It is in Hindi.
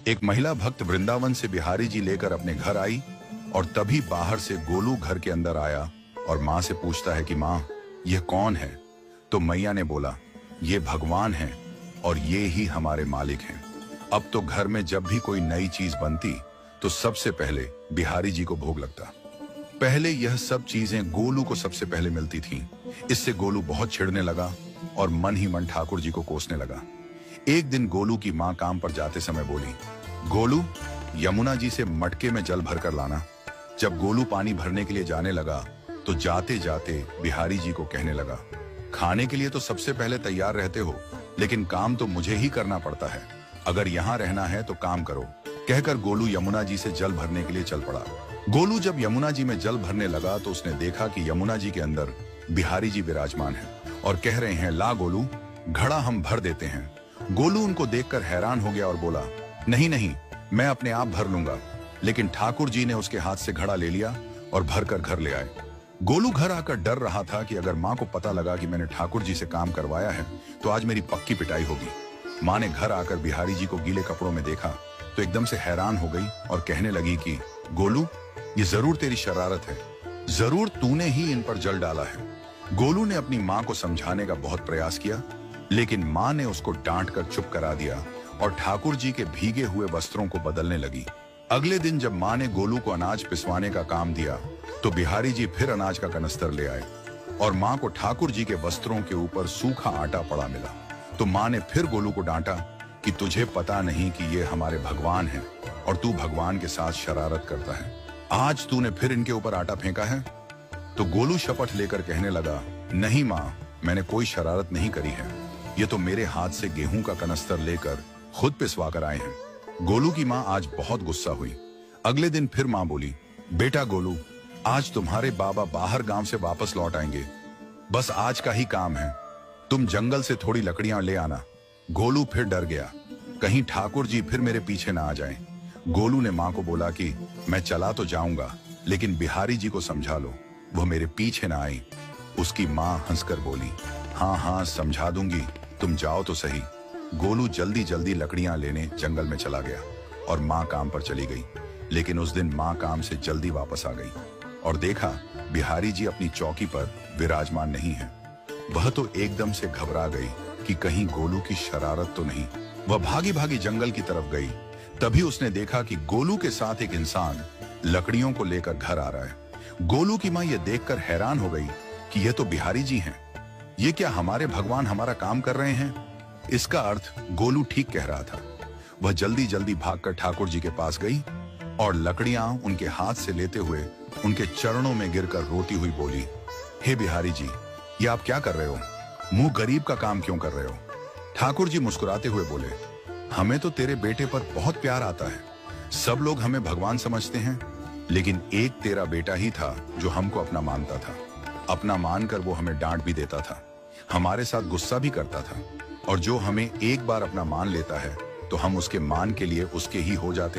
एक महिला भक्त वृंदावन से बिहारी जी लेकर अपने घर आई और तभी बाहर से गोलू घर के अंदर आया और माँ से पूछता है कि माँ, यह कौन है? तो मैया ने बोला, ये भगवान हैं और ये ही हमारे मालिक हैं। अब तो घर में जब भी कोई नई चीज बनती तो सबसे पहले बिहारी जी को भोग लगता। पहले यह सब चीजें गोलू को सबसे पहले मिलती थीं। इससे गोलू बहुत चिढ़ने लगा और मन ही मन ठाकुर जी को कोसने लगा। एक दिन गोलू की माँ काम पर जाते समय बोली, गोलू, यमुना जी से मटके में जल भर कर लाना। जब गोलू पानी भरने के लिए जाने लगा तो जाते जाते बिहारी जी को कहने लगा, खाने के लिए तो सबसे पहले तैयार रहते हो, लेकिन काम तो मुझे ही करना पड़ता है। अगर यहाँ रहना है तो काम करो। कहकर गोलू यमुना जी से जल भरने के लिए चल पड़ा। गोलू जब यमुना जी में जल भरने लगा तो उसने देखा कि यमुना जी के अंदर बिहारी जी विराजमान हैं और कह रहे हैं, ला गोलू, घड़ा हम भर देते हैं। गोलू उनको देखकर हैरान हो गया और बोला, नहीं नहीं, मैं अपने आप भर लूंगा। लेकिन ठाकुर जी ने उसके हाथ से घड़ा ले लिया और भरकर घर ले आए। गोलू घर आकर डर रहा था कि अगर माँ को पता लगा कि मैंने ठाकुर जी से काम करवाया है तो आज मेरी पक्की पिटाई होगी। माँ ने घर आकर बिहारी जी को गीले कपड़ों में देखा तो एकदम से हैरान हो गई और कहने लगी कि गोलू, ये जरूर तेरी शरारत है, जरूर तूने ही इन पर जल डाला है। गोलू ने अपनी माँ को समझाने का बहुत प्रयास किया, लेकिन माँ ने उसको डांट कर चुप करा दिया और ठाकुर जी के भीगे हुए वस्त्रों को बदलने लगी। अगले दिन जब माँ ने गोलू को अनाज पिसवाने का काम दिया तो बिहारी जी फिर अनाज का कनस्तर ले आए और माँ को ठाकुर जी के वस्त्रों के ऊपर सूखा आटा पड़ा मिला। तो माँ ने फिर गोलू को डांटा कि तुझे पता नहीं कि ये हमारे भगवान हैं और तू भगवान के साथ शरारत करता है। आज तूने फिर इनके ऊपर आटा फेंका है। तो गोलू शपथ लेकर कहने लगा, नहीं माँ, मैंने कोई शरारत नहीं करी है। ये तो मेरे हाथ से गेहूं का कनस्तर लेकर खुद पिसवा कर आए हैं। गोलू की माँ आज बहुत गुस्सा हुई। अगले दिन फिर माँ बोली, बेटा गोलू, आज तुम्हारे बाबा बाहर गांव से वापस लौट आएंगे। बस आज का ही काम है, तुम जंगल से थोड़ी लकड़ियां ले आना। गोलू फिर डर गया, कहीं ठाकुर जी फिर मेरे पीछे ना आ जाएं। गोलू ने माँ को बोला कि मैं चला तो जाऊंगा, लेकिन बिहारी जी को समझा लो, वो मेरे पीछे ना आई। उसकी माँ हंसकर बोली, हाँ हाँ समझा दूंगी, तुम जाओ तो सही। गोलू जल्दी जल्दी लकड़ियां लेने जंगल में चला गया और माँ काम पर चली गई। लेकिन उस दिन माँ काम से जल्दी वापस आ गई और देखा बिहारी जी अपनी चौकी पर विराजमान नहीं है। वह तो एकदम से घबरा गई कि कहीं गोलू की शरारत तो नहीं। वह भागी भागी जंगल की तरफ गई। तभी उसने देखा कि गोलू के साथ एक इंसान लकड़ियों को लेकर घर आ रहा है। गोलू की माँ यह देखकर हैरान हो गई कि यह तो बिहारी जी हैं। ये क्या हमारे भगवान हमारा काम कर रहे हैं? इसका अर्थ गोलू ठीक कह रहा था। वह जल्दी जल्दी भागकर ठाकुर जी के पास गई और लकड़ियां उनके हाथ से लेते हुए उनके चरणों में गिरकर रोती हुई बोली, हे बिहारी जी, ये आप क्या कर रहे हो? मुंह गरीब का काम क्यों कर रहे हो? ठाकुर जी मुस्कुराते हुए बोले, हमें तो तेरे बेटे पर बहुत प्यार आता है। सब लोग हमें भगवान समझते हैं, लेकिन एक तेरा बेटा ही था जो हमको अपना मानता था। अपना मानकर वो हमें डांट भी देता था, हमारे साथ गुस्सा भी करता था, और जो हमें एक बार अपना मान लेता है तो हम उसके मान के लिए उसके ही हो जाते हैं।